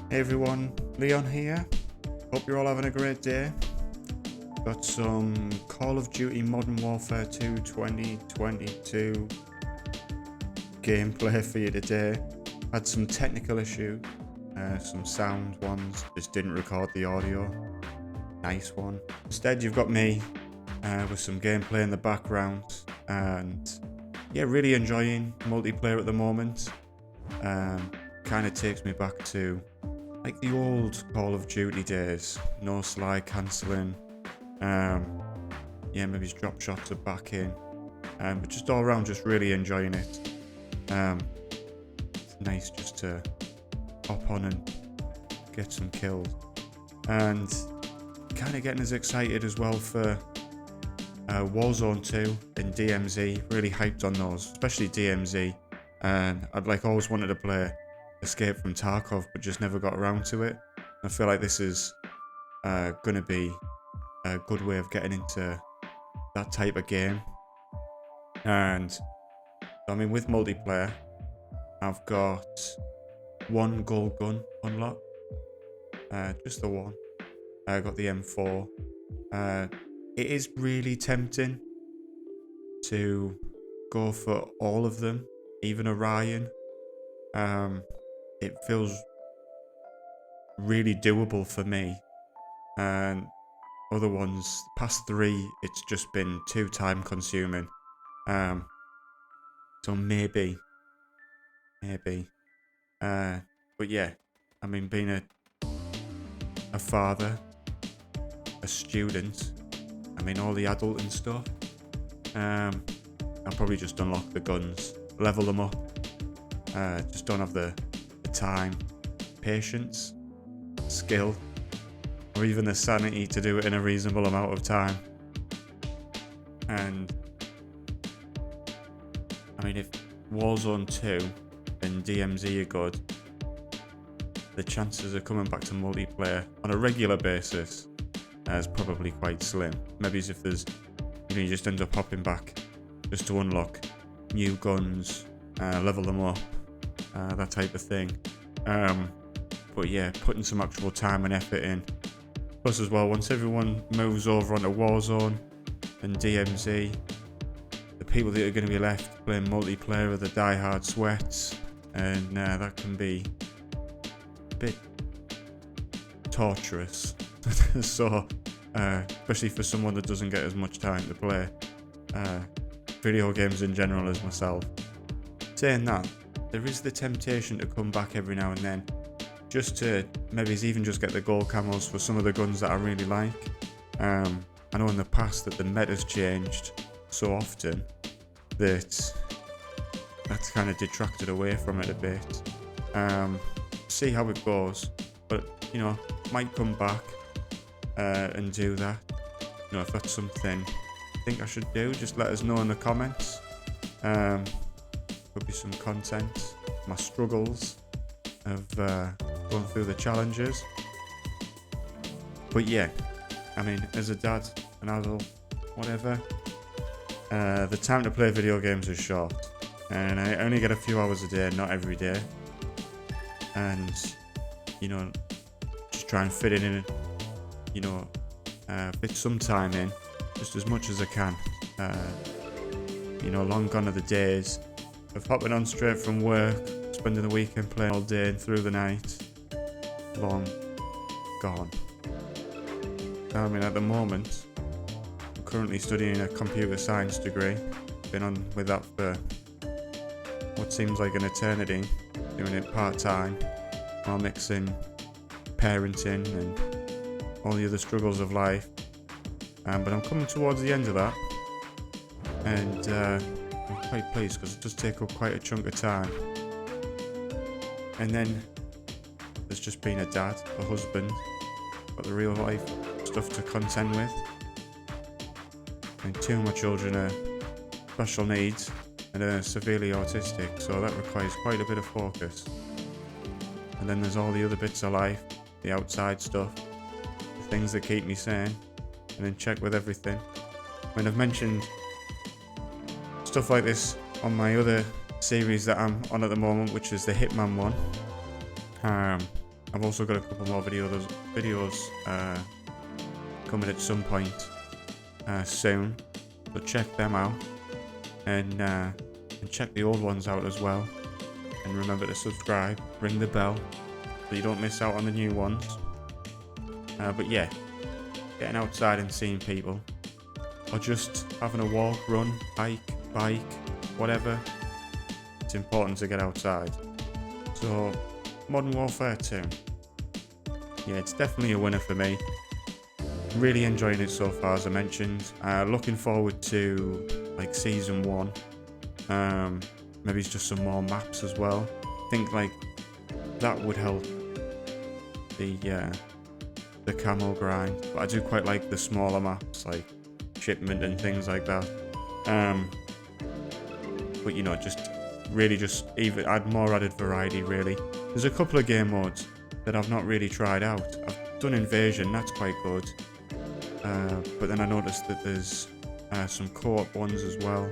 Hey everyone, Leon here. Hope you're all having a great day. Got some Call of Duty Modern Warfare 2 2022 gameplay for you today. Had some technical issues, some sound ones, just didn't record the audio. Nice one. Instead you've got me with some gameplay in the background, and yeah, really enjoying multiplayer at the moment. Kind of takes me back to like the old Call of Duty days. No slide cancelling. Maybe his drop shots are back in. But just all around, just really enjoying it. It's nice just to hop on and get some kills. And kind of getting us excited as well for Warzone 2 and DMZ. Really hyped on those, especially DMZ. And I'd always wanted to play Escape from Tarkov, but just never got around to it. I feel like this is going to be a good way of getting into that type of game. And I mean, with multiplayer, I've got one gold gun unlocked, just the one. I got the M4. It is really tempting to go for all of them, even Orion. It feels really doable for me, and other ones, past 3, it's just been too time consuming. So maybe. But yeah, I mean, being a father, a student, I mean, all the adult and stuff, I'll probably just unlock the guns, level them up. Just don't have the time, patience, skill, or even the sanity to do it in a reasonable amount of time. And I mean, if Warzone 2 and DMZ are good, the chances of coming back to multiplayer on a regular basis is probably quite slim. Maybe if there's, you just end up hopping back just to unlock new guns, level them up, that type of thing. But yeah, putting some actual time and effort in. Plus as well, once everyone moves over onto Warzone and DMZ, the people that are going to be left playing multiplayer are the diehard sweats, and that can be a bit torturous. So, especially for someone that doesn't get as much time to play video games in general as myself. Saying that, there is the temptation to come back every now and then, just to maybe even just get the gold camos for some of the guns that I really like. I know in the past that the meta's changed so often that that's kind of detracted away from it a bit. See how it goes, but might come back and do that. If that's something I think I should do, just let us know in the comments. Could be some content, my struggles of going through the challenges. But yeah, I mean, as a dad, an adult, whatever, the time to play video games is short, and I only get a few hours a day, not every day. And just try and fit it in, fit some time in, just as much as I can. Long gone are the days of hopping on straight from work, spending the weekend playing all day and through the night. Long gone. I mean, at the moment, I'm currently studying a computer science degree. Been on with that for what seems like an eternity, doing it part-time, while mixing parenting and all the other struggles of life. But I'm coming towards the end of that, and I'm quite pleased because it does take up quite a chunk of time. And then there's just being a dad, a husband, got the real life stuff to contend with. And 2 of my children are special needs and are severely autistic, so that requires quite a bit of focus. And then there's all the other bits of life, the outside stuff, the things that keep me sane, and in check with everything. I mean, I've mentioned stuff like this on my other series that I'm on at the moment, which is the Hitman one. I I've also got a couple more videos coming at some point soon, so check them out, and check the old ones out as well. And remember to subscribe, ring the bell, so you don't miss out on the new ones. But yeah, getting outside and seeing people, or just having a walk, run, hike, bike, whatever. It's important to get outside. So, Modern Warfare 2. Yeah, it's definitely a winner for me. Really enjoying it so far, as I mentioned. Looking forward to like Season 1. Maybe it's just some more maps as well. I think like that would help the Camo Grind. But I do quite like the smaller maps, like Shipment and things like that. But you know, just even add more added variety, really. There's a couple of game modes that I've not really tried out. I've done Invasion, that's quite good. But then I noticed that there's some co-op ones as well.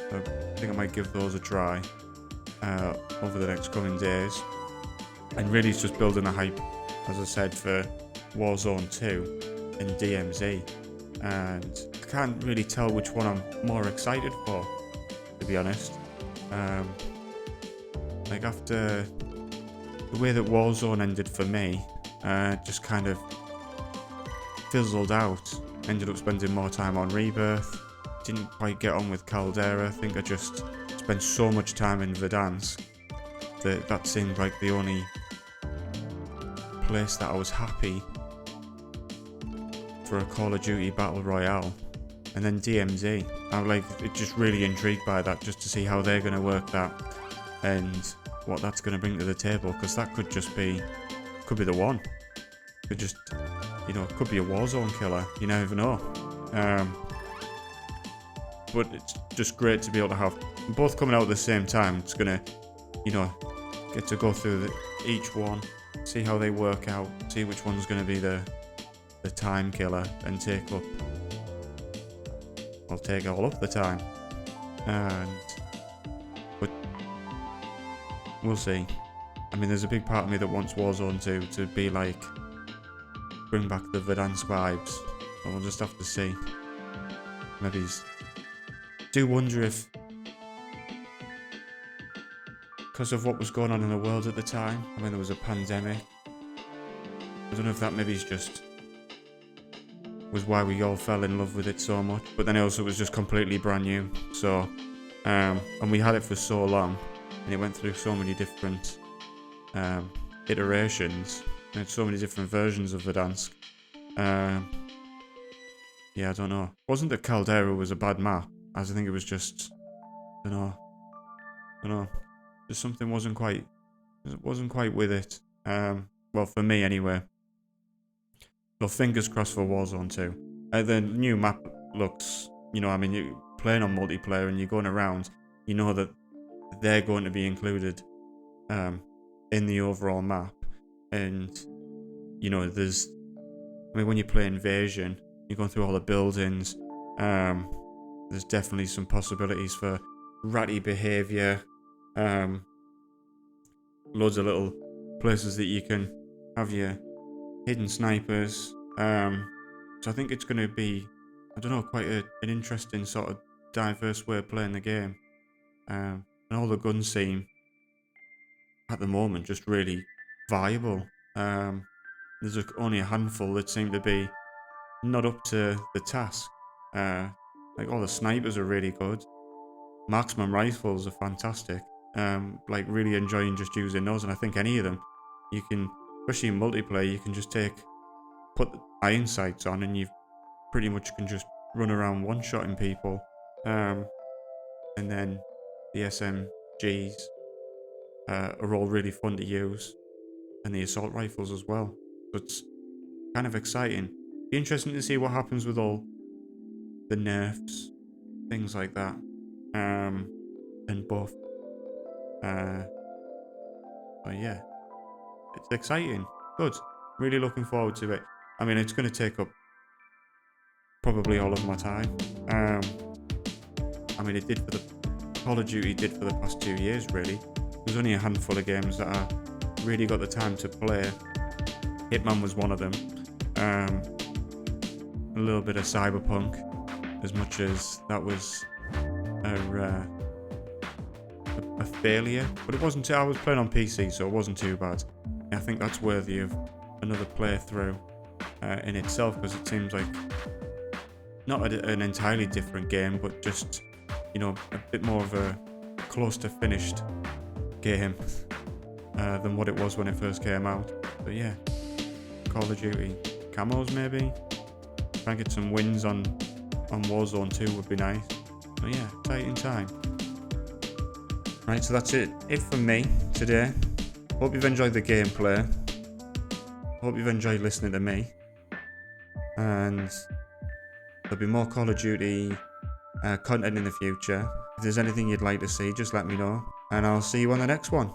So I think I might give those a try over the next coming days. And really it's just building a hype, as I said, for Warzone 2 and DMZ. And I can't really tell which one I'm more excited for, to be honest. Like after the way that Warzone ended for me, just kind of fizzled out. Ended up spending more time on Rebirth. Didn't quite get on with Caldera. I think I just spent so much time in Verdansk that seemed like the only place that I was happy for a Call of Duty Battle Royale. And then DMZ, I'm like just really intrigued by that, just to see how they're going to work that and what that's going to bring to the table, because that could be the one. Could just, you know, it could be a Warzone killer. You never know. But it's just great to be able to have them both coming out at the same time. It's gonna, you know, get to go through each one, see how they work out, see which one's gonna be the time killer, and I'll take all up the time. But we'll see. I mean, there's a big part of me that wants Warzone 2 to be like, bring back the Verdansk vibes. But we'll just have to see. Maybe do wonder if, because of what was going on in the world at the time, I mean, there was a pandemic. I don't know if that maybe just was why we all fell in love with it so much. But then also it was just completely brand new. So, and we had it for so long, and it went through so many different iterations, and so many different versions of Verdansk. Yeah, I don't know. It wasn't that Caldera was a bad map, as I think it was just, I don't know. Just something wasn't quite with it. Well, for me anyway. Well, fingers crossed for Warzone 2. The new map looks, you know, I mean, you're playing on multiplayer and you're going around, you know that they're going to be included in the overall map. And, you know, when you play Invasion, you're going through all the buildings. There's definitely some possibilities for ratty behaviour. Loads of little places that you can have your hidden snipers. So I think it's going to be, I don't know, quite an interesting sort of diverse way of playing the game. And all the guns seem, at the moment, just really viable. There's only a handful that seem to be not up to the task. Like all the snipers are really good. Marksman rifles are fantastic. Like really enjoying just using those, and I think any of them, you can, especially in multiplayer, you can just put the iron sights on, and you pretty much can just run around one-shotting people. And then the SMGs are all really fun to use, and the assault rifles as well. So it's kind of exciting. Be interesting to see what happens with all the nerfs, things like that, and buff. But yeah, it's exciting. Good. Really looking forward to it. I mean, it's going to take up probably all of my time. I mean, it did for the Call of Duty did for the past 2 years, really. There's only a handful of games that I really got the time to play Hitman was one of them. A little bit of Cyberpunk, as much as that was a failure, but it wasn't. I was playing on PC, so it wasn't too bad. I think that's worthy of another playthrough in itself, because it seems like not an entirely different game, but just, you know, a bit more of a close to finished game than what it was when it first came out. But yeah, Call of Duty Camos maybe. Try and get some wins on Warzone 2 would be nice. But yeah, exciting time. Right, so that's it for me today. Hope you've enjoyed the gameplay. Hope you've enjoyed listening to me. And there'll be more Call of Duty content in the future. If there's anything you'd like to see, just let me know. And I'll see you on the next one.